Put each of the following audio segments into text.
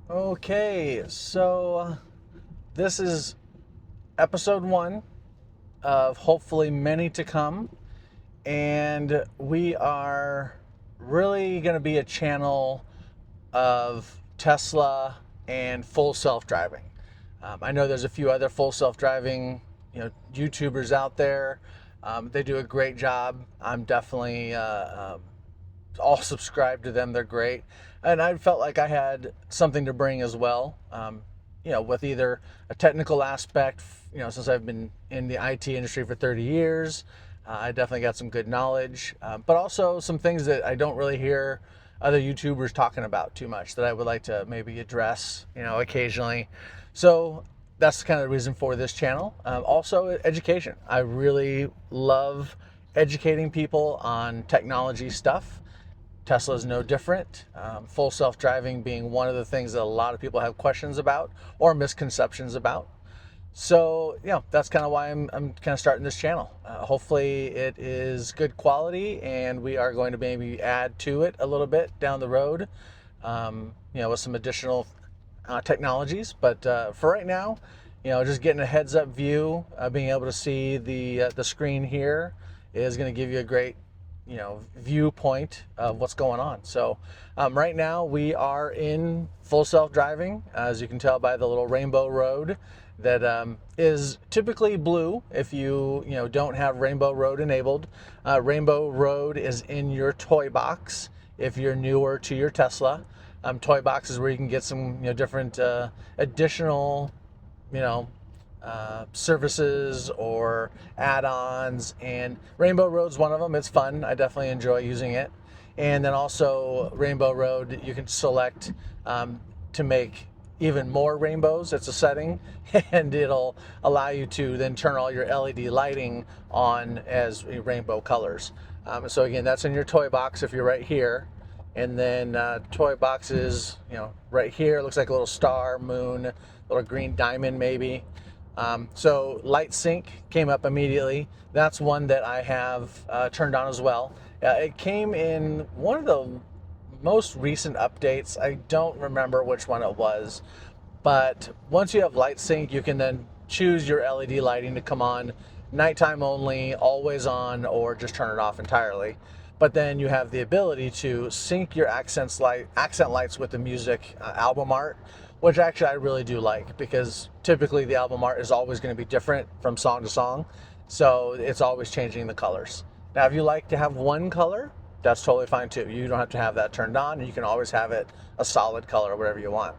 Okay, so this is episode one of hopefully many to come, and we are really going to be a channel of Tesla and full self-driving. I know there's a few other full self-driving, YouTubers out there. They do a great job. I'm definitely all subscribe to them. They're great. And I felt like I had something to bring as well, with either a technical aspect, since I've been in the IT industry for 30 years. I definitely got some good knowledge, but also some things that I don't really hear other YouTubers talking about too much that I would like to maybe address, occasionally. So that's kind of the reason for this channel. Also, education. I really love educating people on technology stuff. Tesla is no different. Full self-driving being one of the things that a lot of people have questions about or misconceptions about. So, that's kind of why I'm kind of starting this channel. Hopefully it is good quality, and we are going to maybe add to it a little bit down the road, with some additional technologies. But for right now, just getting a heads up view, being able to see the screen here is going to give you a great viewpoint of what's going on. So right now we are in full self-driving, as you can tell by the little rainbow road that is typically blue if you don't have rainbow road enabled. Rainbow road is in your toy box if you're newer to your Tesla. Toy box is where you can get some different additional services or add-ons, and Rainbow Road's one of them. It's fun. I definitely enjoy using it. And then also Rainbow Road, you can select to make even more rainbows. It's a setting, and it'll allow you to then turn all your LED lighting on as rainbow colors. So again, that's in your toy box if you're right here. And then toy boxes, right here, looks like a little star, moon, little green diamond maybe. So light sync came up immediately. That's one that I have turned on as well. It came in one of the most recent updates. I don't remember which one it was, but once you have light sync, you can then choose your LED lighting to come on nighttime only, always on, or just turn it off entirely. But then you have the ability to sync your accent lights with the music album art, which actually I really do like, because typically the album art is always going to be different from song to song. So it's always changing the colors. Now, if you like to have one color, that's totally fine too. You don't have to have that turned on, and you can always have it a solid color or whatever you want.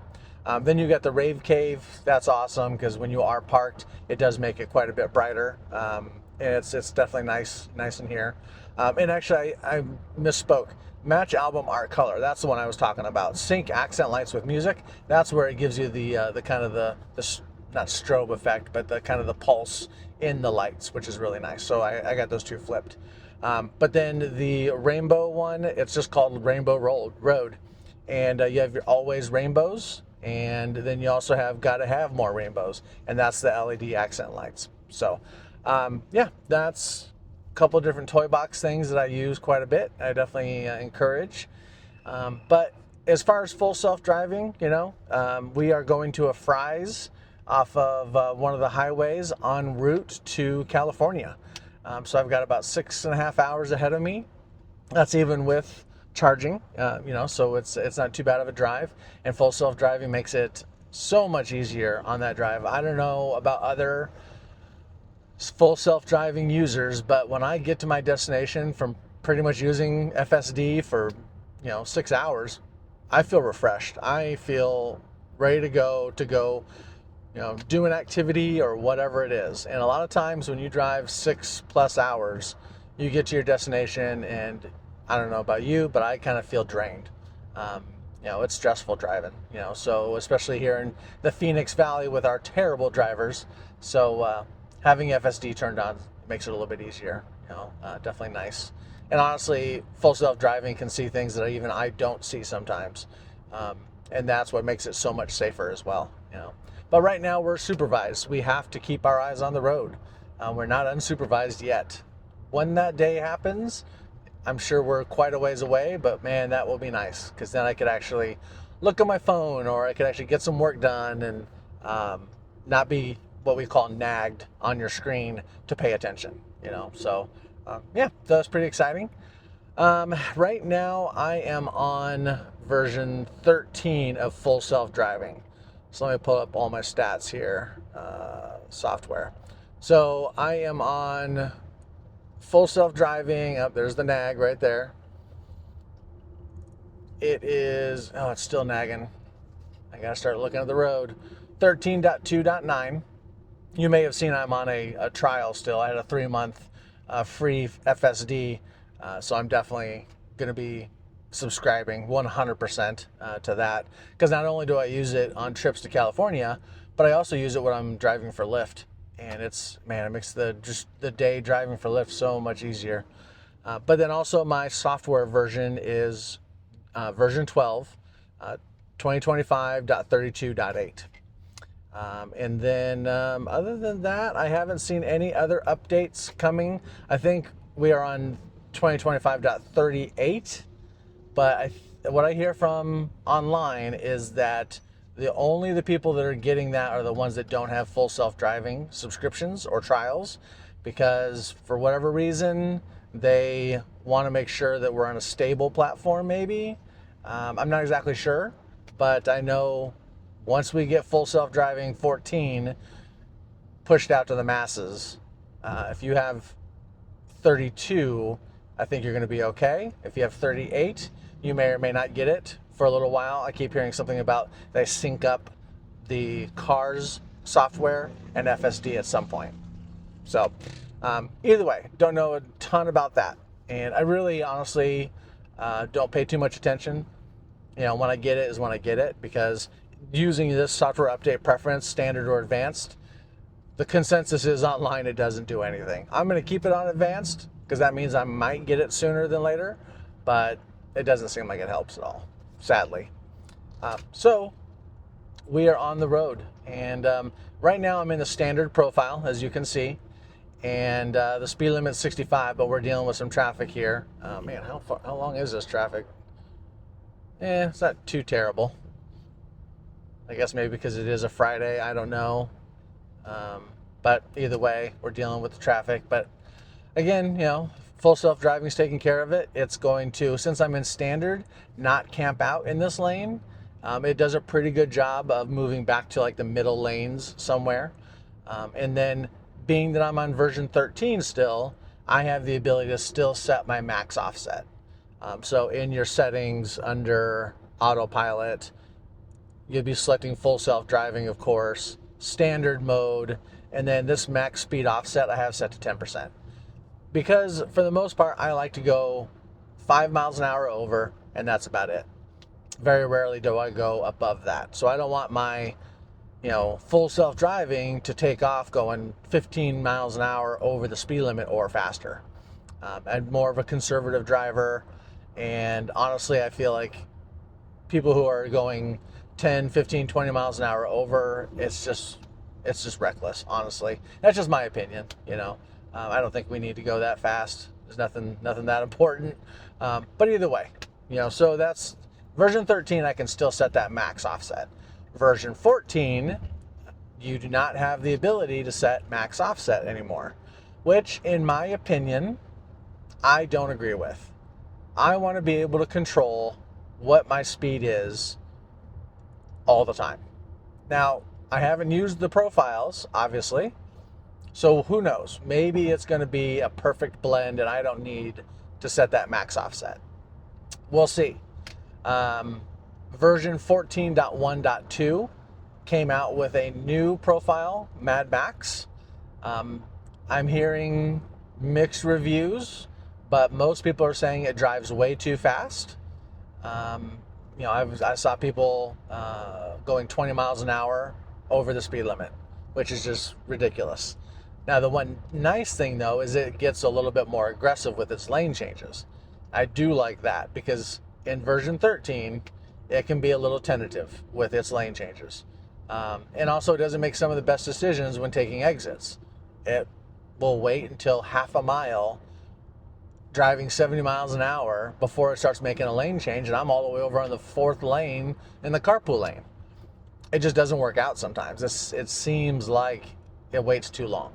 Then you got the Rave Cave. That's awesome because when you are parked, it does make it quite a bit brighter. And it's definitely nice in here. And actually, I misspoke. Match album art color. That's the one I was talking about. Sync accent lights with music. That's where it gives you the kind of the not strobe effect, but the kind of the pulse in the lights, which is really nice. So I got those two flipped. But then the rainbow one, it's just called Rainbow Road. And you have your always rainbows, and then you also have gotta have more rainbows, and that's the LED accent lights. So that's a couple different toy box things that I use quite a bit. I definitely encourage. But as far as full self-driving, we are going to a Fry's off of one of the highways en route to California. So I've got about 6.5 hours ahead of me. That's even with charging, so it's not too bad of a drive. And full self-driving makes it so much easier on that drive. I don't know about other full self-driving users, but when I get to my destination from pretty much using FSD for 6 hours, I feel refreshed. I feel ready to go do an activity or whatever it is. And a lot of times when you drive 6+ hours, you get to your destination, and I don't know about you, but I kind of feel drained. It's stressful driving, so especially here in the Phoenix Valley with our terrible drivers. So having FSD turned on makes it a little bit easier, definitely nice. And honestly, full self-driving can see things that even I don't see sometimes. And that's what makes it so much safer as well, But right now we're supervised. We have to keep our eyes on the road. We're not unsupervised yet. When that day happens, I'm sure we're quite a ways away, but man, that will be nice, because then I could actually look at my phone, or I could actually get some work done and not be what we call nagged on your screen to pay attention. So yeah, that's pretty exciting. Right now, I am on version 13 of full self-driving. So let me pull up all my stats here, software. So I am on full self-driving. Oh, there's the nag right there. It is, oh, it's still nagging. I gotta start looking at the road. 13.2.9. You may have seen I'm on a trial still. I had a 3-month free FSD, so I'm definitely going to be subscribing 100% to that, because not only do I use it on trips to California, but I also use it when I'm driving for Lyft, and it makes the day driving for Lyft so much easier. But then also my software version is version 12, 2025.32.8. And then other than that, I haven't seen any other updates coming. I think we are on 2025.38, but what I hear from online is that only the people that are getting that are the ones that don't have full self-driving subscriptions or trials, because for whatever reason, they want to make sure that we're on a stable platform maybe. I'm not exactly sure, but I know once we get full self-driving 14 pushed out to the masses, if you have 32, I think you're going to be okay. If you have 38, you may or may not get it for a little while. I keep hearing something about they sync up the car's software and FSD at some point. So either way, don't know a ton about that. And I really honestly don't pay too much attention. When I get it is when I get it, because using this software update preference, standard or advanced, the consensus is online it doesn't do anything. I'm going to keep it on advanced because that means I might get it sooner than later, but it doesn't seem like it helps at all, sadly. So we are on the road, and right now I'm in the standard profile, as you can see, and the speed limit is 65, but we're dealing with some traffic here. Man, how long is this traffic? It's not too terrible. I guess maybe because it is a Friday, I don't know. But either way, we're dealing with the traffic. But again, full self-driving is taking care of it. It's going to, since I'm in standard, not camp out in this lane. It does a pretty good job of moving back to like the middle lanes somewhere. And then being that I'm on version 13 still, I have the ability to still set my max offset. So in your settings under autopilot, you'll be selecting full self-driving, of course, standard mode, and then this max speed offset I have set to 10%. Because for the most part, I like to go 5 miles an hour over, and that's about it. Very rarely do I go above that. So I don't want my, full self-driving to take off going 15 miles an hour over the speed limit or faster. I'm more of a conservative driver, and honestly, I feel like people who are going 10, 15, 20 miles an hour over, it's just reckless, honestly. That's just my opinion, I don't think we need to go that fast. There's nothing that important. But either way, so that's version 13, I can still set that max offset. Version 14, you do not have the ability to set max offset anymore, which in my opinion, I don't agree with. I want to be able to control what my speed is all the time. Now, I haven't used the profiles, obviously, so who knows? Maybe it's going to be a perfect blend and I don't need to set that max offset. We'll see. Version 14.1.2 came out with a new profile, Mad Max. I'm hearing mixed reviews, but most people are saying it drives way too fast. I saw people going 20 miles an hour over the speed limit, which is just ridiculous. Now, the one nice thing, though, is it gets a little bit more aggressive with its lane changes. I do like that because in version 13, it can be a little tentative with its lane changes. And also, it doesn't make some of the best decisions when taking exits. It will wait until half a mile driving 70 miles an hour before it starts making a lane change, and I'm all the way over on the 4th lane in the carpool lane. It just doesn't work out sometimes. It seems like it waits too long.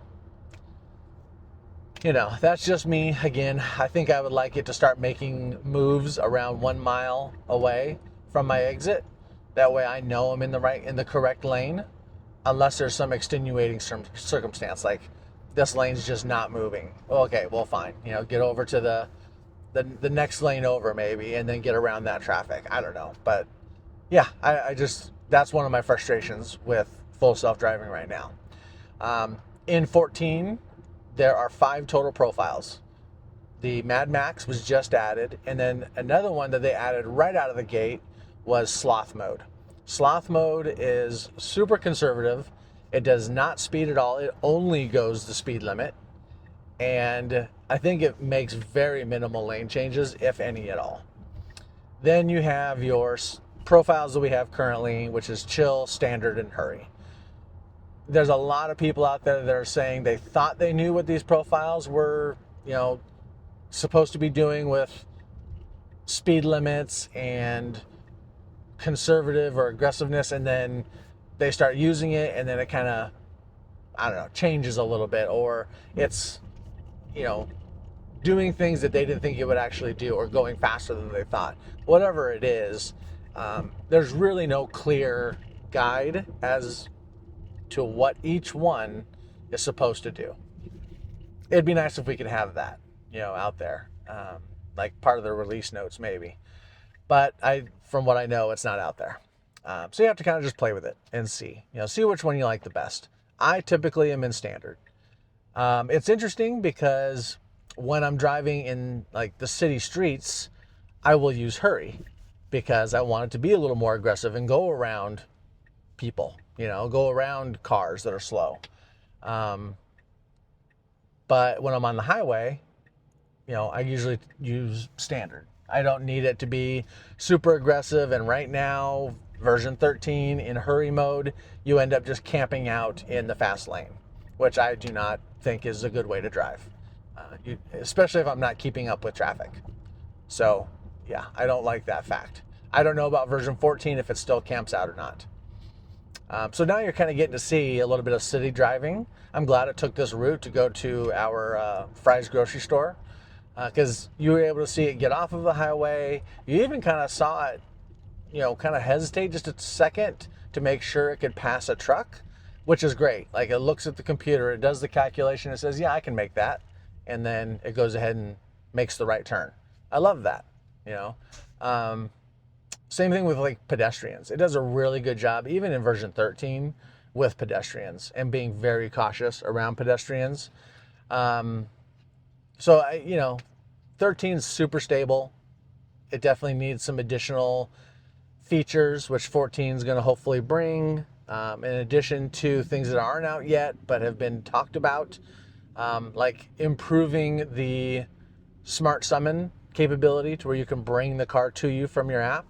That's just me. Again, I think I would like it to start making moves around 1 mile away from my exit. That way I know I'm in the correct lane, unless there's some extenuating circumstance, like this lane's just not moving. Okay, well, fine. Get over to the next lane over maybe, and then get around that traffic. I don't know. But yeah, I just, that's one of my frustrations with full self-driving right now. In 14, there are 5 total profiles. The Mad Max was just added, and then another one that they added right out of the gate was Sloth Mode. Sloth Mode is super conservative. It does not speed at all. It only goes the speed limit. And I think it makes very minimal lane changes, if any at all. Then you have your profiles that we have currently, which is Chill, Standard, and Hurry. There's a lot of people out there that are saying they thought they knew what these profiles were, supposed to be doing with speed limits and conservative or aggressiveness, and then they start using it, and then it kind of, I don't know, changes a little bit, or it's, doing things that they didn't think it would actually do, or going faster than they thought. Whatever it is, there's really no clear guide as to what each one is supposed to do. It'd be nice if we could have that, out there, like part of the release notes maybe. But from what I know, it's not out there. So you have to kind of just play with it and see which one you like the best. I typically am in Standard. It's interesting because when I'm driving in like the city streets, I will use Hurry because I want it to be a little more aggressive and go around people, go around cars that are slow. But when I'm on the highway, I usually use Standard. I don't need it to be super aggressive. And right now, version 13 in Hurry mode, you end up just camping out in the fast lane, which I do not think is a good way to drive, especially if I'm not keeping up with traffic. So yeah, I don't like that fact. I don't know about version 14 if it still camps out or not. So now you're kind of getting to see a little bit of city driving. I'm glad it took this route to go to our Fry's grocery store, because you were able to see it get off of the highway. You even kind of saw it, kind of hesitate just a second to make sure it could pass a truck, which is great. Like, it looks at the computer, it does the calculation, it says, yeah, I can make that. And then it goes ahead and makes the right turn. I love that, Same thing with like pedestrians. It does a really good job, even in version 13, with pedestrians and being very cautious around pedestrians. So 13 is super stable. It definitely needs some additional features, which 14 is going to hopefully bring, in addition to things that aren't out yet but have been talked about, like improving the smart summon capability to where you can bring the car to you from your app.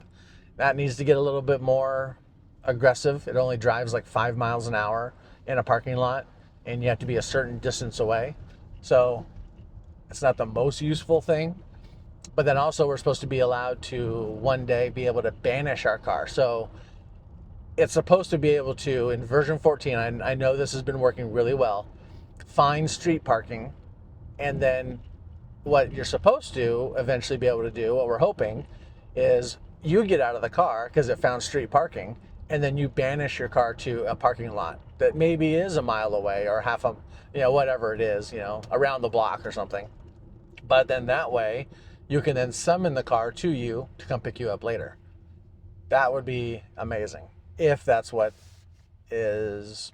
That needs to get a little bit more aggressive. It only drives like 5 miles an hour in a parking lot, and you have to be a certain distance away. So it's not the most useful thing. But then also we're supposed to be allowed to one day be able to banish our car. So it's supposed to be able to, in version 14, I know this has been working really well, find street parking, and then what you're supposed to eventually be able to do, what we're hoping, is you get out of the car because it found street parking, and then you banish your car to a parking lot that maybe is a mile away or half a, whatever it is, around the block or something. But then that way, you can then summon the car to you to come pick you up later. That would be amazing if that's what is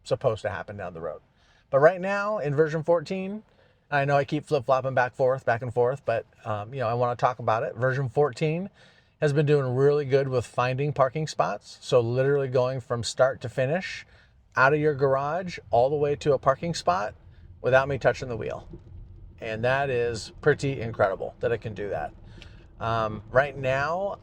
supposed to happen down the road. But right now in version 14, I know I keep flip-flopping back and forth, but I want to talk about it. Version 14 has been doing really good with finding parking spots. So literally going from start to finish, out of your garage, all the way to a parking spot without me touching the wheel. And that is pretty incredible that it can do that. Right now,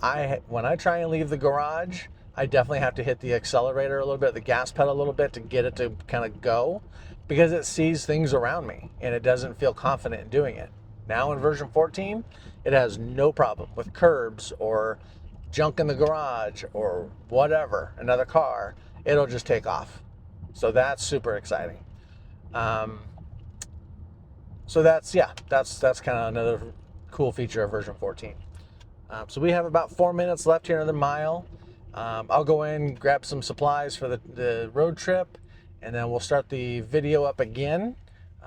when I try and leave the garage, I definitely have to hit the accelerator a little bit, the gas pedal a little bit to get it to kind of go, because it sees things around me and it doesn't feel confident in doing it. Now in version 14, it has no problem with curbs or junk in the garage or whatever, another car, it'll just take off. So that's super exciting. Um, so that's kind of another cool feature of version 14. So we have about 4 minutes left here in the mile. I'll go in, grab some supplies for the road trip, and then we'll start the video up again.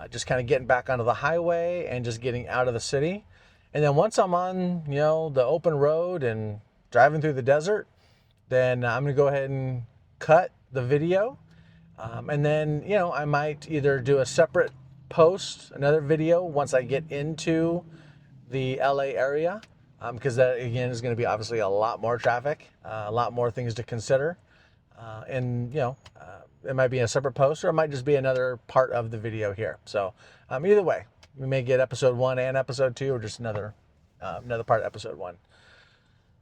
Just kind of getting back onto the highway and just getting out of the city. And then once I'm on, the open road and driving through the desert, then I'm gonna go ahead and cut the video. And then, I might either do a separate post, another video once I get into the LA area, because that again is going to be obviously a lot more traffic, a lot more things to consider, and it might be a separate post or it might just be another part of the video here. So either way, we may get episode 1 and episode 2, or just another part of episode 1.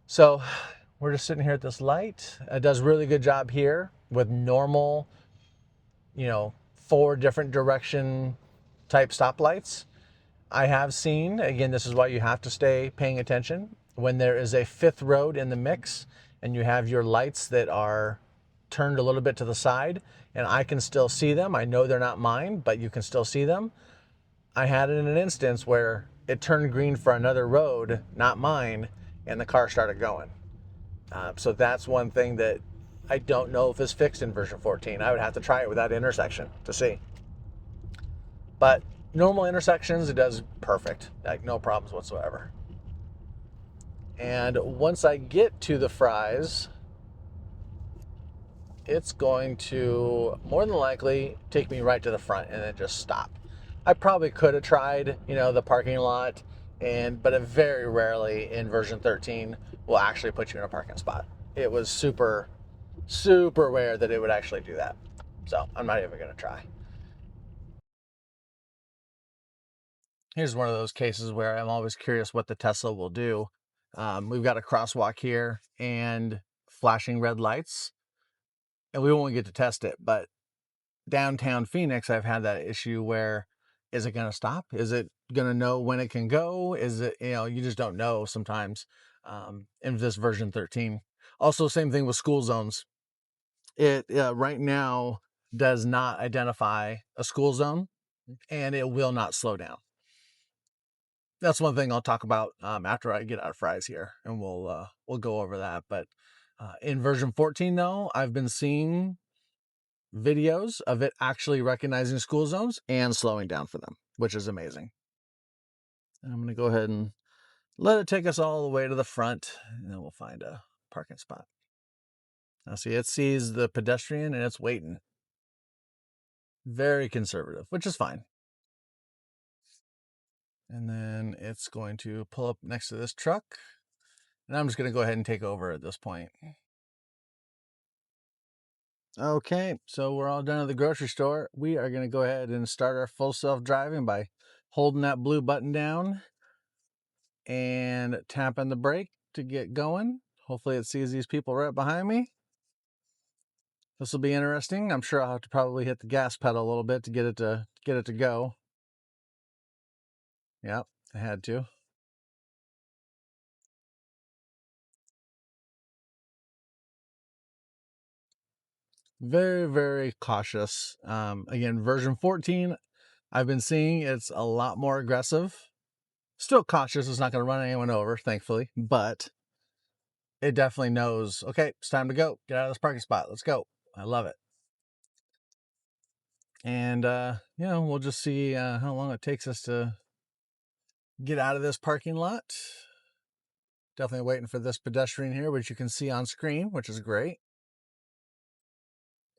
So we're just sitting here at this light. It does a really good job here with normal, 4 different direction type stoplights. I have seen, again, this is why you have to stay paying attention, when there is a 5th road in the mix and you have your lights that are turned a little bit to the side and I can still see them. I know they're not mine, but you can still see them. I had it in an instance where it turned green for another road, not mine, and the car started going. So that's one thing that I don't know if is fixed in version 14. I would have to try it with that intersection to see. But normal intersections, it does perfect. Like no problems whatsoever. And once I get to the Fries, it's going to more than likely take me right to the front and then just stop. I probably could have tried, the parking lot, but it very rarely in version 13 will actually put you in a parking spot. It was super, super rare that it would actually do that. So I'm not even going to try. Here's one of those cases where I'm always curious what the Tesla will do. We've got a crosswalk here and flashing red lights, and we won't get to test it, but downtown Phoenix, I've had that issue where, is it going to stop? Is it going to know when it can go? Is it, you just don't know sometimes in this version 13. Also, same thing with school zones. It right now does not identify a school zone, and it will not slow down. That's one thing I'll talk about after I get out of Fries here, and we'll go over that. But in version 14, though, I've been seeing videos of it actually recognizing school zones and slowing down for them, which is amazing. I'm going to go ahead and let it take us all the way to the front, and then we'll find a parking spot. Now, see, it sees the pedestrian and it's waiting. Very conservative, which is fine. And then it's going to pull up next to this truck. And I'm just going to go ahead and take over at this point. Okay, so we're all done at the grocery store. We are going to go ahead and start our full self-driving by holding that blue button down and tapping the brake to get going. Hopefully it sees these people right behind me. This will be interesting. I'm sure I'll have to probably hit the gas pedal a little bit to get it to go. Yep, I had to. Very, very cautious. Again, version 14, I've been seeing it's a lot more aggressive. Still cautious. It's not going to run anyone over, thankfully, but it definitely knows, okay, it's time to go. Get out of this parking spot. Let's go. I love it. And, we'll just see how long it takes us to get out of this parking lot. Definitely waiting for this pedestrian here, which you can see on screen, which is great.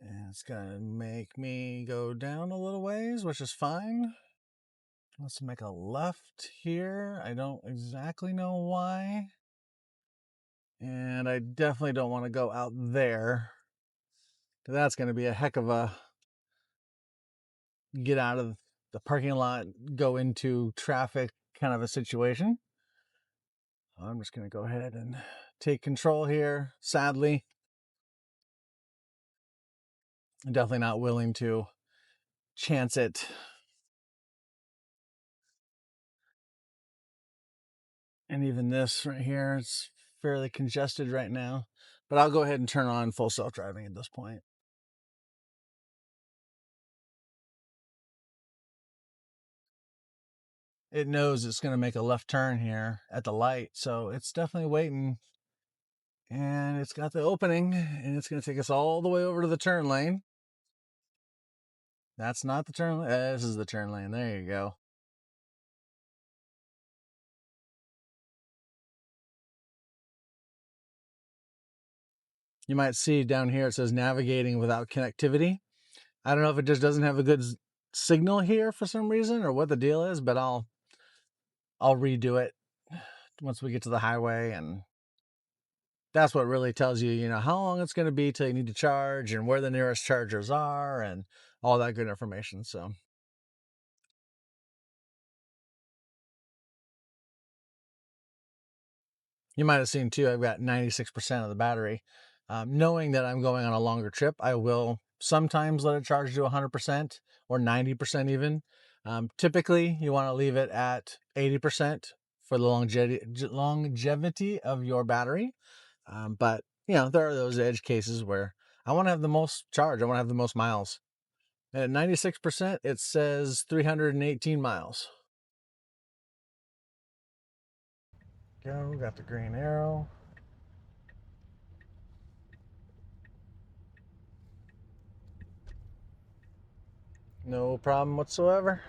And it's going to make me go down a little ways, which is fine. Let's make a left here. I don't exactly know why. And I definitely don't want to go out there. That's going to be a heck of a get out of the parking lot, go into traffic kind of a situation. I'm just going to go ahead and take control here. Sadly, I'm definitely not willing to chance it. And even this right here, it's fairly congested right now. But I'll go ahead and turn on full self-driving at this point. It knows it's going to make a left turn here at the light, so it's definitely waiting. And it's got the opening, and it's going to take us all the way over to the turn lane. That's not the turn lane. This is the turn lane. There you go. You might see down here it says navigating without connectivity. I don't know if it just doesn't have a good signal here for some reason or what the deal is, but I'll redo it once we get to the highway, and that's what really tells you, how long it's going to be till you need to charge and where the nearest chargers are and all that good information. So you might have seen too, I've got 96% of the battery. Knowing that I'm going on a longer trip, I will sometimes let it charge to 100% or 90% even. Typically, you want to leave it at 80% for the longevity of your battery. But, there are those edge cases where I want to have the most charge. I want to have the most miles. And at 96%, it says 318 miles. Go, got the green arrow. No problem whatsoever.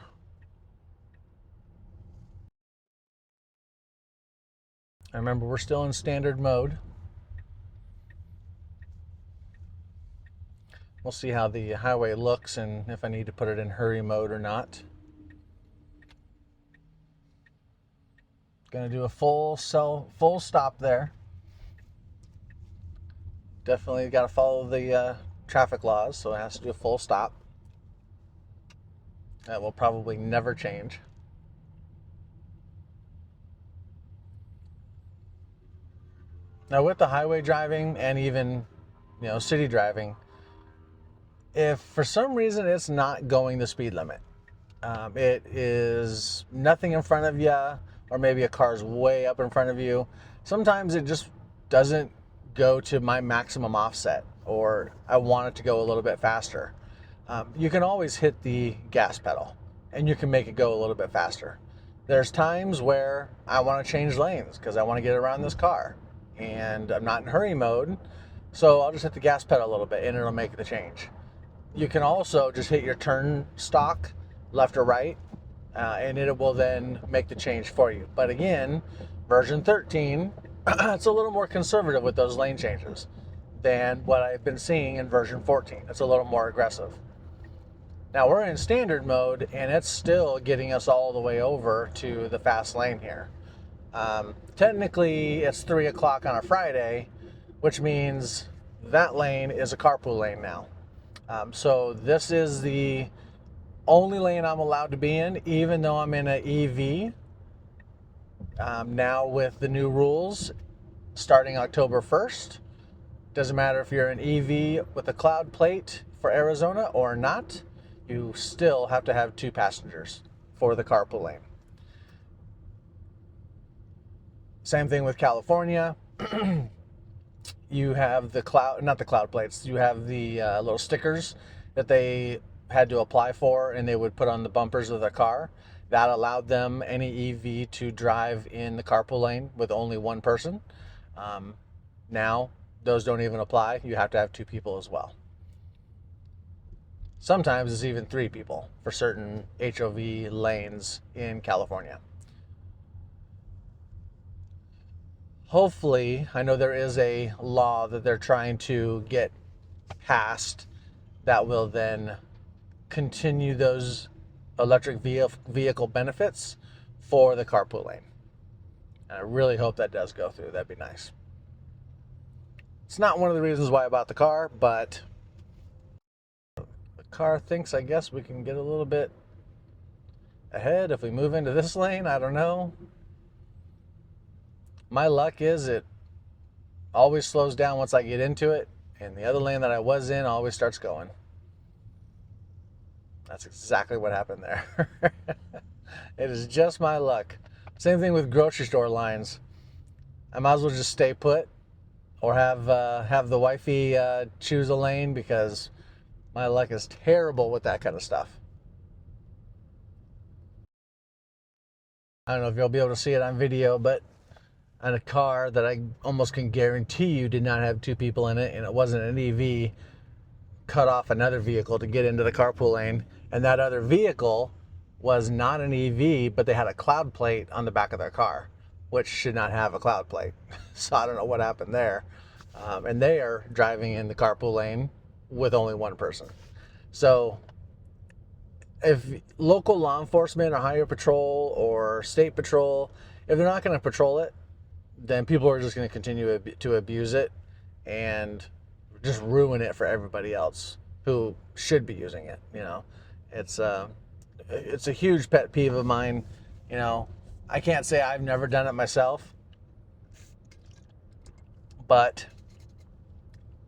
I remember we're still in standard mode. We'll see how the highway looks and if I need to put it in hurry mode or not. Gonna do a full stop there. Definitely got to follow the traffic laws, so it has to do a full stop. That will probably never change. Now with the highway driving and even, city driving, if for some reason it's not going the speed limit, it is nothing in front of you, or maybe a car's way up in front of you, sometimes it just doesn't go to my maximum offset, or I want it to go a little bit faster. You can always hit the gas pedal and you can make it go a little bit faster. There's times where I want to change lanes because I want to get around this car and I'm not in hurry mode, so I'll just hit the gas pedal a little bit and it'll make the change. You can also just hit your turn stalk left or right, and it will then make the change for you. But again, version 13, it's a little more conservative with those lane changes than what I've been seeing in version 14. It's a little more aggressive. Now we're in standard mode and it's still getting us all the way over to the fast lane here. Technically it's 3 o'clock on a Friday, which means that lane is a carpool lane now. So this is the only lane I'm allowed to be in, even though I'm in an EV. Now with the new rules starting October 1st, doesn't matter if you're an EV with a cloud plate for Arizona or not, you still have to have 2 passengers for the carpool lane. Same thing with California. You have the not the cloud plates, you have the little stickers that they had to apply for and they would put on the bumpers of their car. That allowed them, any EV, to drive in the carpool lane with only one person. Now, those don't even apply. You have to have 2 people as well. Sometimes it's even 3 people for certain HOV lanes in California. Hopefully, I know there is a law that they're trying to get passed that will then continue those electric vehicle benefits for the carpool lane. And I really hope that does go through. That'd be nice. It's not one of the reasons why I bought the car, but the car thinks, I guess, we can get a little bit ahead if we move into this lane. I don't know. My luck is it always slows down once I get into it, and the other lane that I was in always starts going. That's exactly what happened there. It is just my luck. Same thing with grocery store lines. I might as well just stay put or have the wifey choose a lane because my luck is terrible with that kind of stuff. I don't know if you'll be able to see it on video, but on a car that I almost can guarantee you did not have two people in it and it wasn't an EV, cut off another vehicle to get into the carpool lane, and that other vehicle was not an EV, but they had a cloud plate on the back of their car, which should not have a cloud plate. So I don't know what happened there. And they are driving in the carpool lane with only one person. So if local law enforcement or highway patrol or state patrol, if they're not going to patrol it, then people are just going to continue to abuse it and just ruin it for everybody else who should be using it. You know, it's a huge pet peeve of mine. You know, I can't say I've never done it myself, but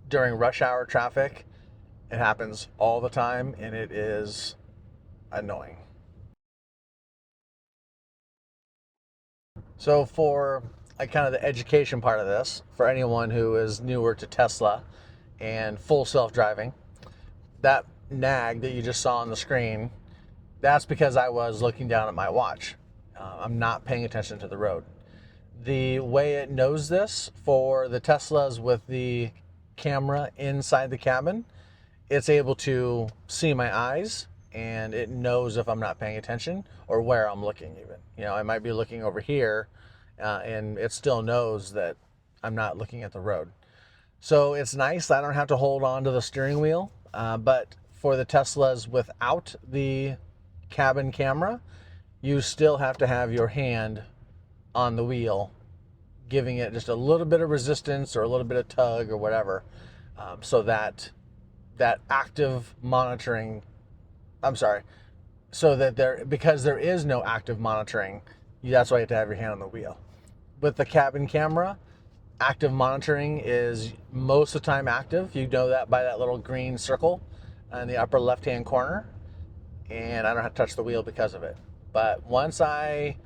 during rush hour traffic, it happens all the time, and it is annoying. So for like kind of the education part of this, for anyone who is newer to Tesla and full self-driving, that nag that you just saw on the screen, that's because I was looking down at my watch. I'm not paying attention to the road. The way it knows this for the Teslas with the camera inside the cabin, it's able to see my eyes and it knows if I'm not paying attention or where I'm looking even. You know, I might be looking over here and it still knows that I'm not looking at the road. So it's nice. I don't have to hold on to the steering wheel. But for the Teslas without the cabin camera, you still have to have your hand on the wheel, giving it just a little bit of resistance or a little bit of tug or whatever, so that active monitoring, so that because there is no active monitoring, that's why you have to have your hand on the wheel. With the cabin camera, active monitoring is most of the time active. You know that by that little green circle in the upper left-hand corner, and I don't have to touch the wheel because of it. But once I,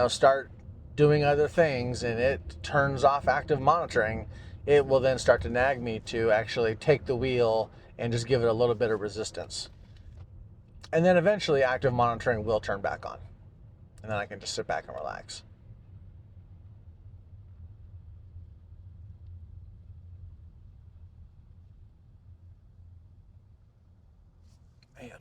start doing other things and it turns off active monitoring, it will then start to nag me to actually take the wheel and just give it a little bit of resistance. And then eventually active monitoring will turn back on. And then I can just sit back and relax. Man.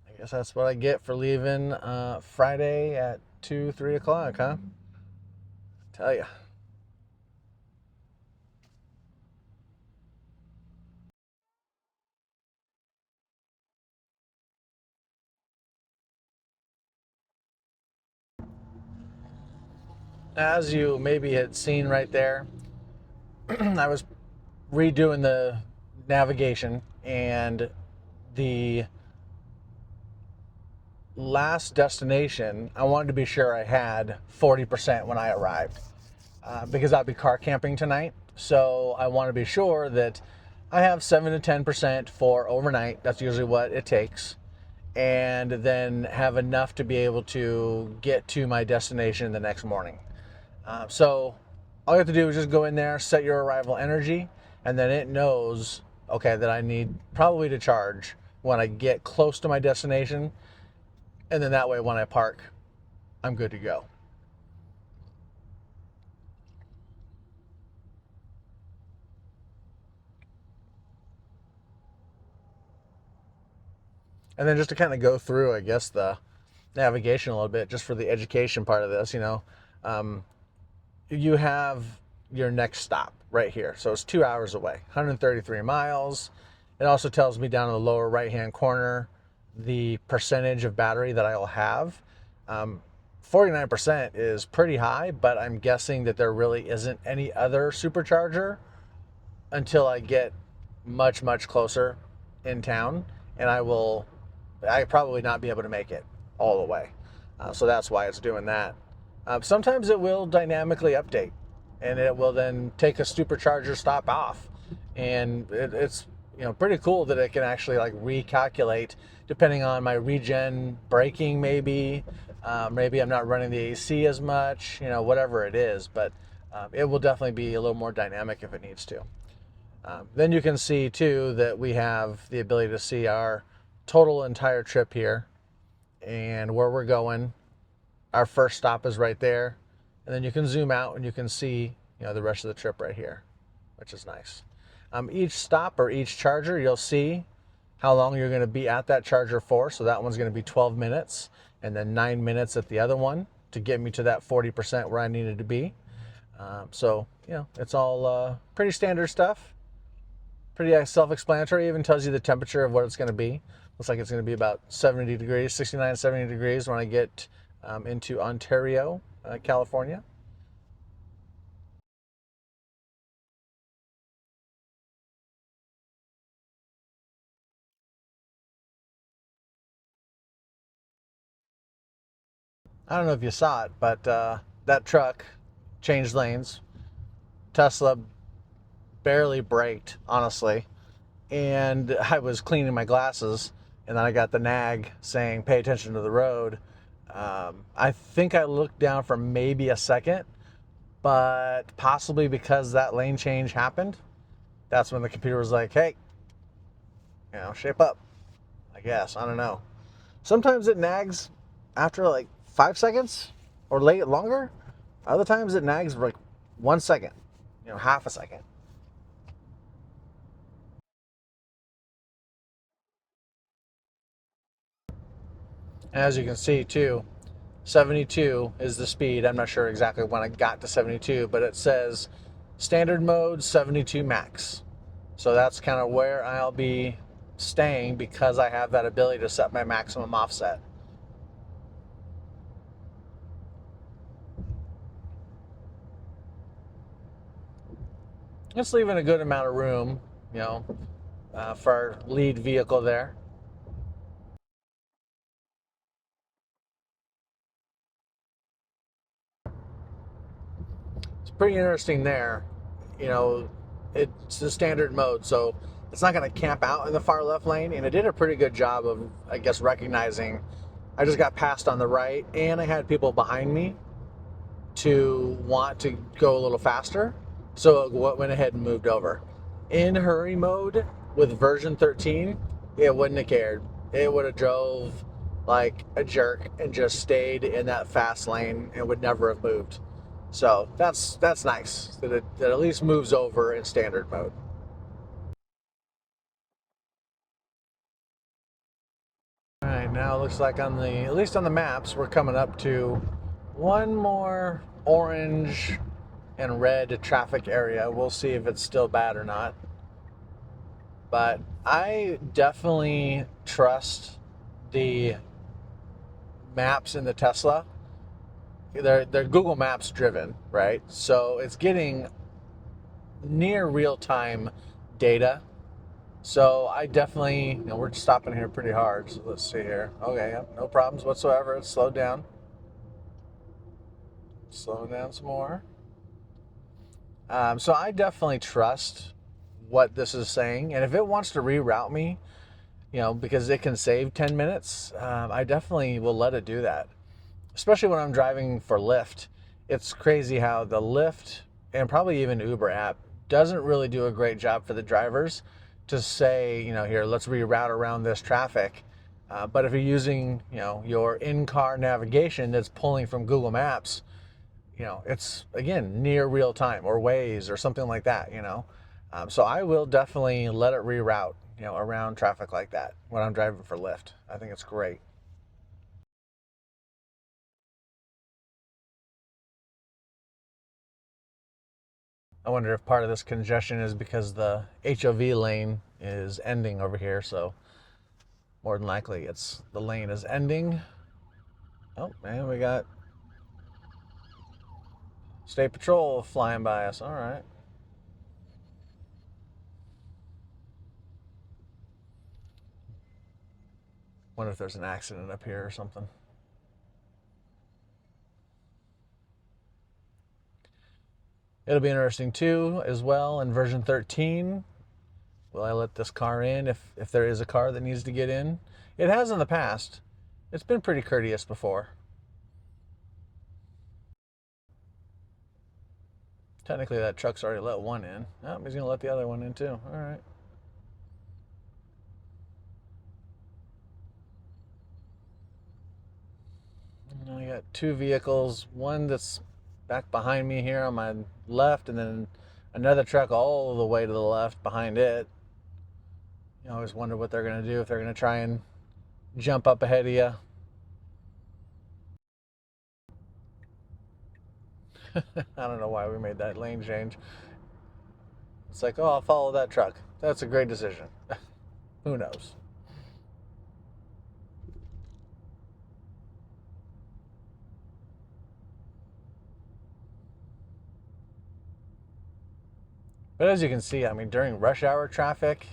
I guess that's what I get for leaving Friday at 3 o'clock, huh? Tell ya. As you maybe had seen right there, I was redoing the navigation, and the last destination, I wanted to be sure I had 40% when I arrived, because I'd be car camping tonight. So I want to be sure that I have 7 to 10% for overnight. That's usually what it takes. And then have enough to be able to get to my destination the next morning. So all you have to do is just go in there, set your arrival energy, and then it knows, okay, that I need probably to charge when I get close to my destination. And then that way when I park, I'm good to go. And then just to kind of go through, I guess, the navigation a little bit, just for the education part of this, you have your next stop right here. So it's 2 hours away, 133 miles. It also tells me down in the lower right-hand corner the percentage of battery that I'll have. 49% is pretty high, but I'm guessing that there really isn't any other supercharger until I get much, much closer in town, and I probably not be able to make it all the way. So that's why it's doing that. Sometimes it will dynamically update, and it will then take a supercharger stop off. And it's pretty cool that it can actually like recalculate depending on my regen braking, maybe I'm not running the AC as much, whatever it is, but it will definitely be a little more dynamic if it needs to. Then you can see too that we have the ability to see our total entire trip here and where we're going. Our first stop is right there, and then you can zoom out and you can see the rest of the trip right here, which is nice. Each stop or each charger, you'll see how long you're going to be at that charger for. So that one's going to be 12 minutes and then 9 minutes at the other one to get me to that 40% where I needed to be. So it's all pretty standard stuff. Pretty self-explanatory. Even tells you the temperature of what it's going to be. Looks like it's going to be about 70 degrees, 69, 70 degrees when I get into Ontario, California. I don't know if you saw it, but that truck changed lanes. Tesla barely braked, honestly. And I was cleaning my glasses, and then I got the nag saying, pay attention to the road. I think I looked down for maybe a second, but possibly because that lane change happened, that's when the computer was like, hey, shape up, I guess. I don't know. Sometimes it nags after like 5 seconds or longer. Other times it nags for like 1 second, half a second. As you can see too, 72 is the speed. I'm not sure exactly when I got to 72, but it says standard mode 72 max. So that's kind of where I'll be staying because I have that ability to set my maximum offset. Just leaving a good amount of room, for our lead vehicle there. It's pretty interesting there. It's the standard mode, so it's not going to camp out in the far left lane. And it did a pretty good job of, I guess, recognizing I just got passed on the right and I had people behind me to want to go a little faster. So it went ahead and moved over. In hurry mode with version 13, it wouldn't have cared. It would have drove like a jerk and just stayed in that fast lane and would never have moved. So that's nice that it at least moves over in standard mode. All right, now it looks like at least on the maps, we're coming up to one more orange and red traffic area. We'll see if it's still bad or not. But I definitely trust the maps in the Tesla. They're Google Maps driven, right? So it's getting near real-time data. So I definitely, we're stopping here pretty hard. So let's see here. Okay, yep, no problems whatsoever. It's slowed down. Slowing down some more. So I definitely trust what this is saying. And if it wants to reroute me, because it can save 10 minutes, I definitely will let it do that. Especially when I'm driving for Lyft. It's crazy how the Lyft and probably even Uber app doesn't really do a great job for the drivers to say, here, let's reroute around this traffic. But if you're using, your in-car navigation that's pulling from Google Maps, it's, again, near real time or Waze or something like that, So I will definitely let it reroute, around traffic like that when I'm driving for Lyft. I think it's great. I wonder if part of this congestion is because the HOV lane is ending over here, so more than likely it's the lane is ending. Oh, man, we got State Patrol flying by us. All right. Wonder if there's an accident up here or something. It'll be interesting too, as well, in version 13. Will I let this car in if there is a car that needs to get in? It has in the past. It's been pretty courteous before. Technically, that truck's already let one in. Oh, he's going to let the other one in too. All right. I got two vehicles. One that's back behind me here on my left, and then another truck all the way to the left behind it. You always wonder what they're going to do, if they're going to try and jump up ahead of you. I don't know why we made that lane change. It's like, oh, I'll follow that truck. That's a great decision. Who knows? But as you can see, I mean, during rush hour traffic,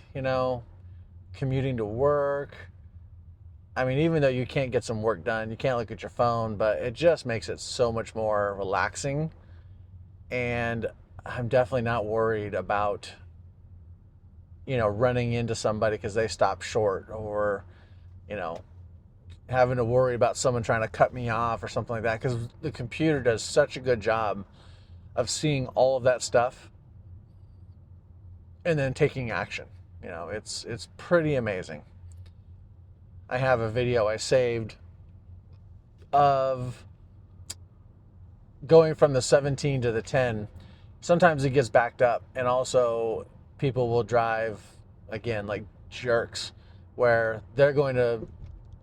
commuting to work, I mean, even though you can't get some work done, you can't look at your phone, but it just makes it so much more relaxing. And I'm definitely not worried about, running into somebody because they stopped short, or, having to worry about someone trying to cut me off or something like that, because the computer does such a good job of seeing all of that stuff and then taking action. It's pretty amazing. I have a video I saved of going from the 17 to the 10. Sometimes it gets backed up, and also people will drive, again, like jerks, where they're going to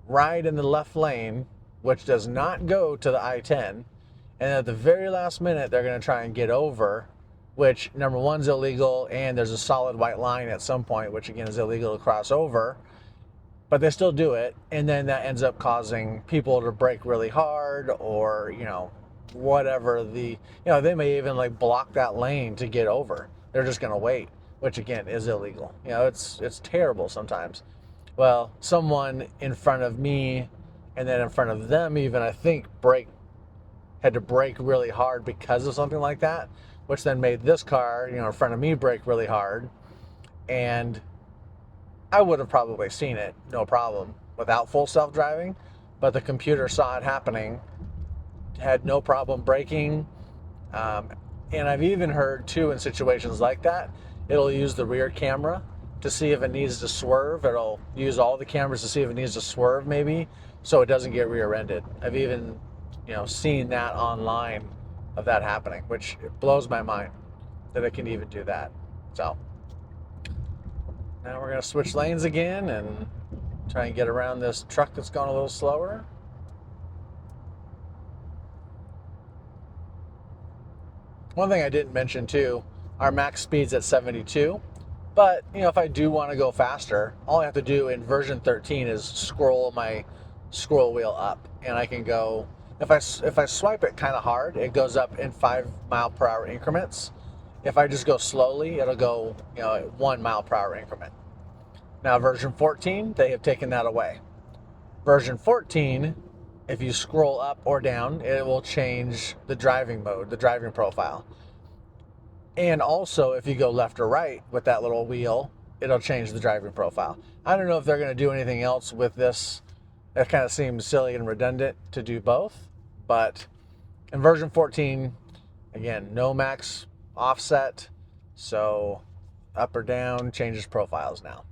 ride in the left lane, which does not go to the I-10, and at the very last minute they're going to try and get over, which, number one, is illegal, and there's a solid white line at some point, which again is illegal to cross over, but they still do it, and then that ends up causing people to brake really hard, or whatever they may even like block that lane to get over. They're just going to wait, which again is illegal. It's terrible sometimes. Well, someone in front of me and then in front of them even, I think, had to brake really hard because of something like that, which then made this car, in front of me brake really hard. And I would have probably seen it, no problem, without full self-driving, but the computer saw it happening, had no problem braking. And I've even heard, too, in situations like that, it'll use the rear camera to see if it needs to swerve. It'll use all the cameras to see if it needs to swerve, maybe, so it doesn't get rear-ended. I've even, seen that online of that happening, which blows my mind that it can even do that. So now we're going to switch lanes again and try and get around this truck that's going a little slower. One thing I didn't mention too, our max speed's at 72, but if I do want to go faster, all I have to do in version 13 is scroll my scroll wheel up, and I can go, if I swipe it kind of hard, it goes up in 5-mile-per-hour increments. If I just go slowly, it'll go 1-mile-per-hour increment. Now version 14, they have taken that away. Version 14, if you scroll up or down, it will change the driving mode, the driving profile. And also, if you go left or right with that little wheel, it'll change the driving profile. I don't know if they're going to do anything else with this. It kind of seems silly and redundant to do both. But in version 14, again, no max offset. So up or down changes profiles now.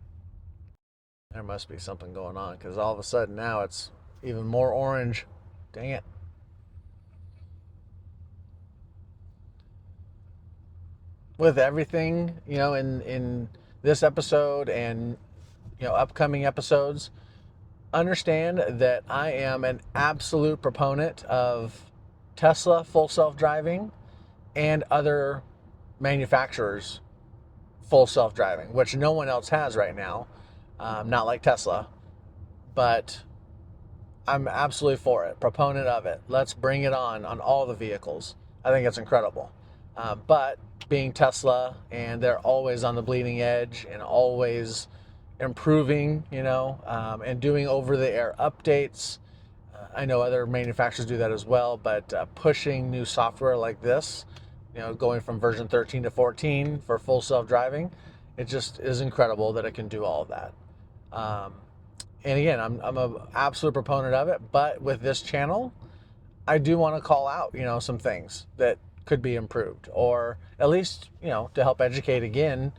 There must be something going on, because all of a sudden now it's even more orange. Dang it. With everything, in this episode and, upcoming episodes, understand that I am an absolute proponent of Tesla full self-driving and other manufacturers full self-driving, which no one else has right now. Not like Tesla, but I'm absolutely for it, proponent of it. Let's bring it on all the vehicles. I think it's incredible. But being Tesla, and they're always on the bleeding edge and always improving, and doing over-the-air updates. I know other manufacturers do that as well, but pushing new software like this, going from version 13 to 14 for full self-driving, It just is incredible that it can do all of that. Um, and again, I'm an absolute proponent of it, but with this channel, I do want to call out, some things that could be improved, or at least, to help educate again,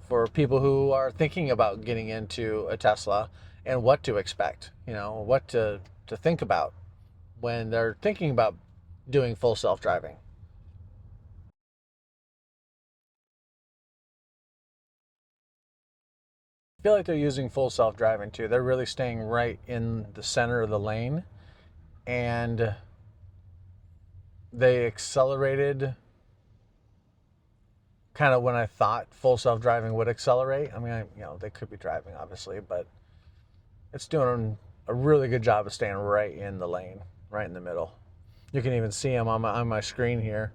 for people who are thinking about getting into a Tesla and what to expect, what to think about when they're thinking about doing full self-driving. I feel like they're using full self-driving too. They're really staying right in the center of the lane, and they accelerated kind of when I thought full self-driving would accelerate. I mean, they could be driving obviously, but it's doing a really good job of staying right in the lane, right in the middle. You can even see them on my screen here.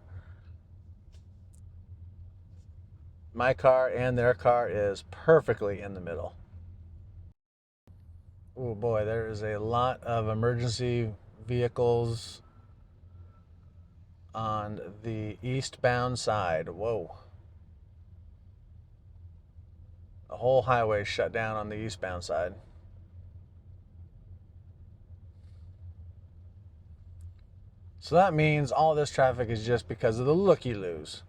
My car and their car is perfectly in the middle. Oh boy, there is a lot of emergency vehicles on the eastbound side. Whoa. The whole highway shut down on the eastbound side. So that means all this traffic is just because of the looky-loos.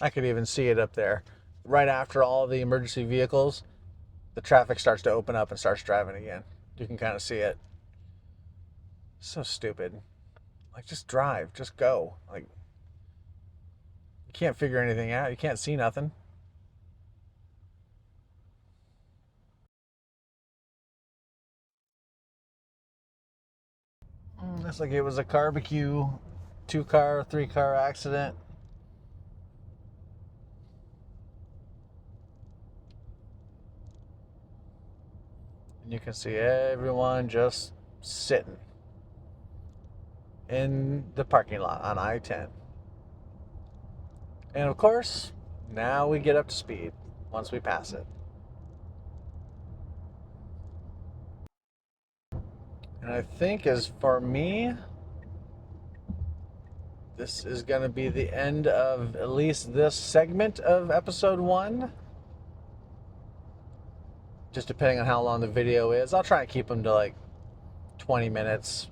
I could even see it up there. Right after all the emergency vehicles, the traffic starts to open up and starts driving again. You can kind of see it. So stupid. Like, just drive, just go. Like, you can't figure anything out. You can't see nothing. Looks like it was a barbecue, 2-car, 3-car accident. And you can see everyone just sitting in the parking lot on I-10. And of course, now we get up to speed once we pass it. And I think as for me, this is going to be the end of at least this segment of episode 1. Just depending on how long the video is. I'll try and keep them to like 20 minutes,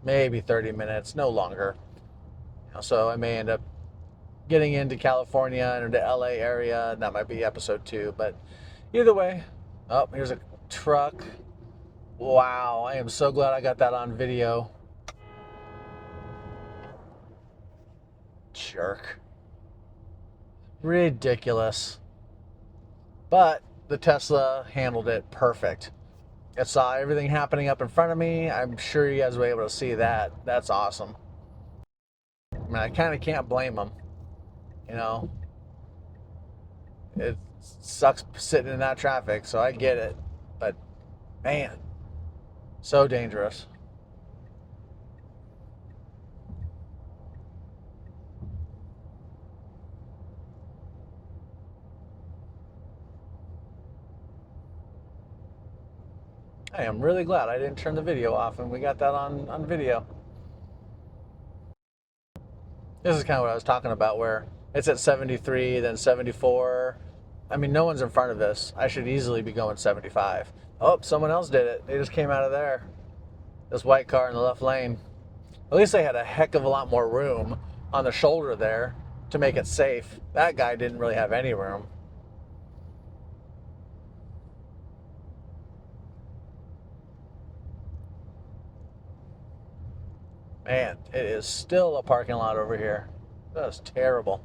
maybe 30 minutes, no longer. So I may end up getting into California and into LA area, and that might be episode 2. But either way, oh, here's a truck. Wow, I am so glad I got that on video. Jerk. Ridiculous. But the Tesla handled it perfect. It saw everything happening up in front of me. I'm sure you guys were able to see that. That's awesome. I mean, I kind of can't blame them. It sucks sitting in that traffic, so I get it. But man, so dangerous. I am really glad I didn't turn the video off and we got that on video. This is kind of what I was talking about, where it's at 73, then 74. I mean, no one's in front of this. I should easily be going 75. Oh, someone else did it. They just came out of there. This white car in the left lane. At least they had a heck of a lot more room on the shoulder there to make it safe. That guy didn't really have any room. Man, it is still a parking lot over here. That's terrible.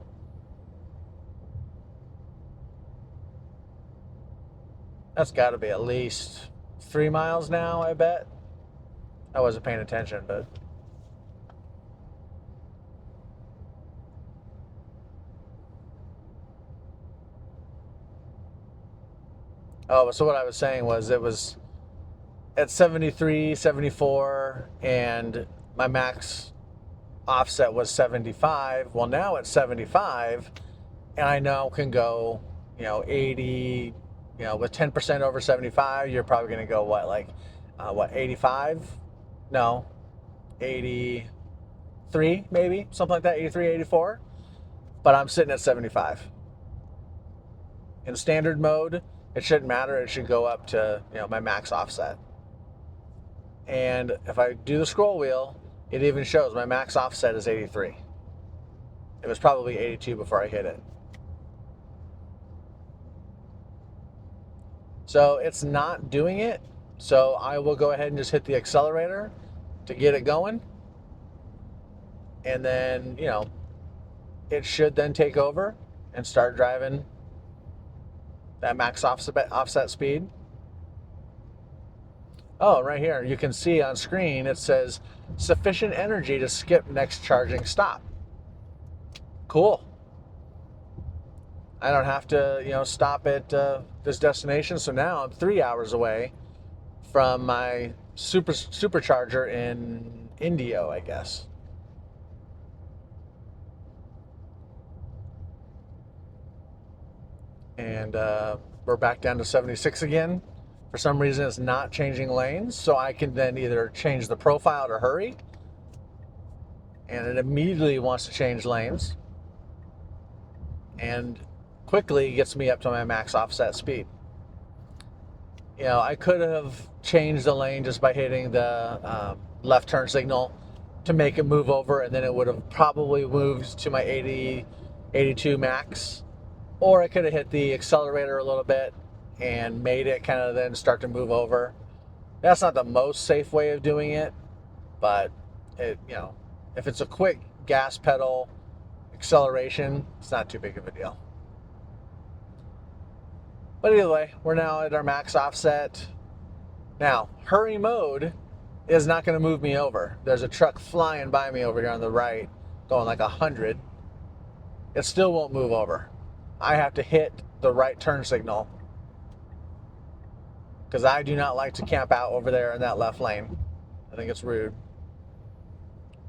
That's got to be at least 3 miles now, I bet. I wasn't paying attention, but... Oh, so what I was saying was it was at 73, 74, and my max offset was 75. Well, now it's 75, and I now can go, 80, with 10% over 75, you're probably going to go, what, like 85? No, 83 maybe, something like that, 83, 84. But I'm sitting at 75. In standard mode, it shouldn't matter. It should go up to, my max offset. And if I do the scroll wheel, it even shows my max offset is 83. It was probably 82 before I hit it. So it's not doing it. So I will go ahead and just hit the accelerator to get it going. And then, it should then take over and start driving that max offset speed. Oh, right here, you can see on screen, it says sufficient energy to skip next charging stop. Cool. I don't have to, stop at this destination. So now I'm 3 hours away from my supercharger in Indio, I guess. And we're back down to 76 again. For some reason, it's not changing lanes, so I can then either change the profile to hurry, and it immediately wants to change lanes, and quickly gets me up to my max offset speed. I could have changed the lane just by hitting the left turn signal to make it move over, and then it would have probably moved to my 80, 82 max. Or I could have hit the accelerator a little bit and made it kind of then start to move over. That's not the most safe way of doing it, but if it's a quick gas pedal acceleration, it's not too big of a deal. But either way, we're now at our max offset. Now, hurry mode is not going to move me over. There's a truck flying by me over here on the right, going like 100. It still won't move over. I have to hit the right turn signal because I do not like to camp out over there in that left lane. I think it's rude.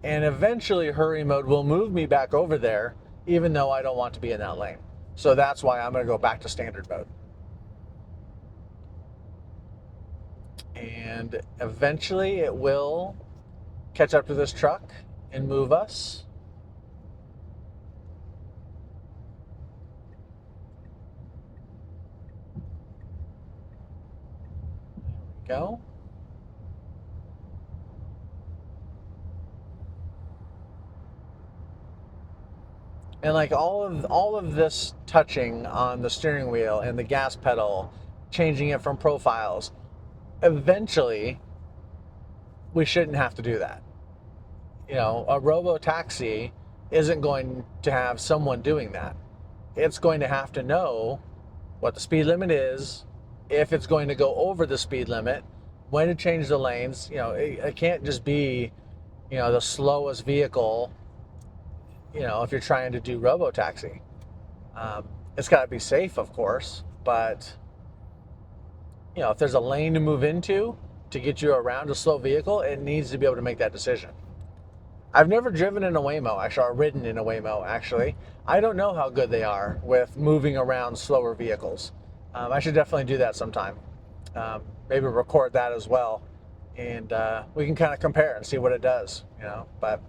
And eventually hurry mode will move me back over there even though I don't want to be in that lane. So that's why I'm going to go back to standard mode. And eventually it will catch up to this truck and move us. There we go. And like all of this touching on the steering wheel and the gas pedal, changing it from profiles, eventually we shouldn't have to do that. A robo-taxi isn't going to have someone doing that. It's going to have to know what the speed limit is, if it's going to go over the speed limit, when to change the lanes. It can't just be, the slowest vehicle, if you're trying to do robo-taxi. It's got to be safe, of course, but if there's a lane to move into to get you around a slow vehicle, it needs to be able to make that decision. I've never driven in a Waymo, actually, or ridden in a Waymo, actually. I don't know how good they are with moving around slower vehicles. I should definitely do that sometime. Maybe record that as well, and we can kind of compare and see what it does. But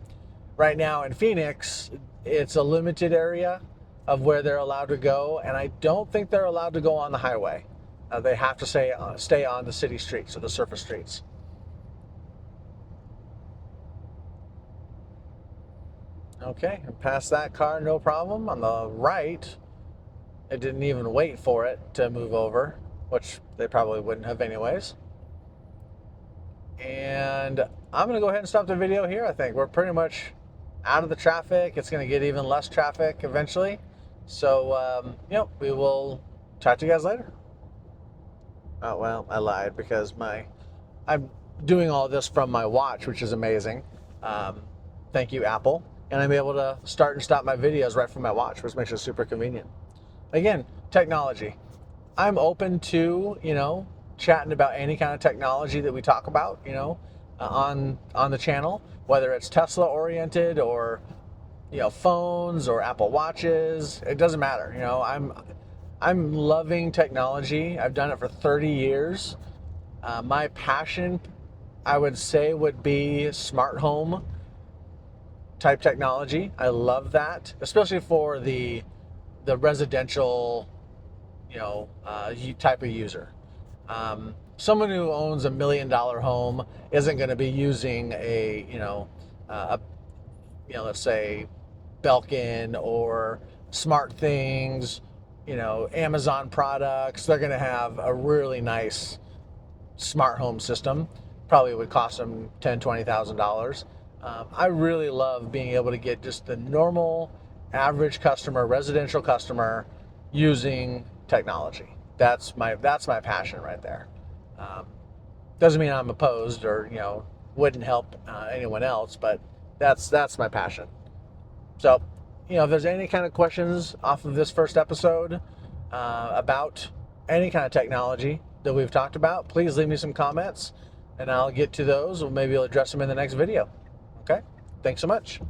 right now in Phoenix, it's a limited area of where they're allowed to go, and I don't think they're allowed to go on the highway. They have to stay on the city streets or the surface streets. Okay, and past that car, no problem. On the right, it didn't even wait for it to move over, which they probably wouldn't have anyways. And I'm going to go ahead and stop the video here. I think we're pretty much out of the traffic. It's going to get even less traffic eventually. So, we will talk to you guys later. Oh, well, I lied because I'm doing all this from my watch, which is amazing. Thank you, Apple. And I'm able to start and stop my videos right from my watch, which makes it super convenient. Again, technology. I'm open to, chatting about any kind of technology that we talk about, on the channel, whether it's Tesla oriented or, phones or Apple Watches. It doesn't matter. I'm loving technology. I've done it for 30 years. My passion, I would say, would be smart home type technology. I love that, especially for the residential, type of user. Someone who owns $1 million home isn't going to be using a let's say Belkin or Smart Things, Amazon products. They're going to have a really nice smart home system. Probably would cost them $10,000, $20,000. I really love being able to get just the normal, average customer, residential customer, using technology. That's my passion right there. Doesn't mean I'm opposed or wouldn't help anyone else, but that's my passion. So, if there's any kind of questions off of this first episode about any kind of technology that we've talked about, please leave me some comments and I'll get to those, or maybe I'll address them in the next video. Okay? Thanks so much.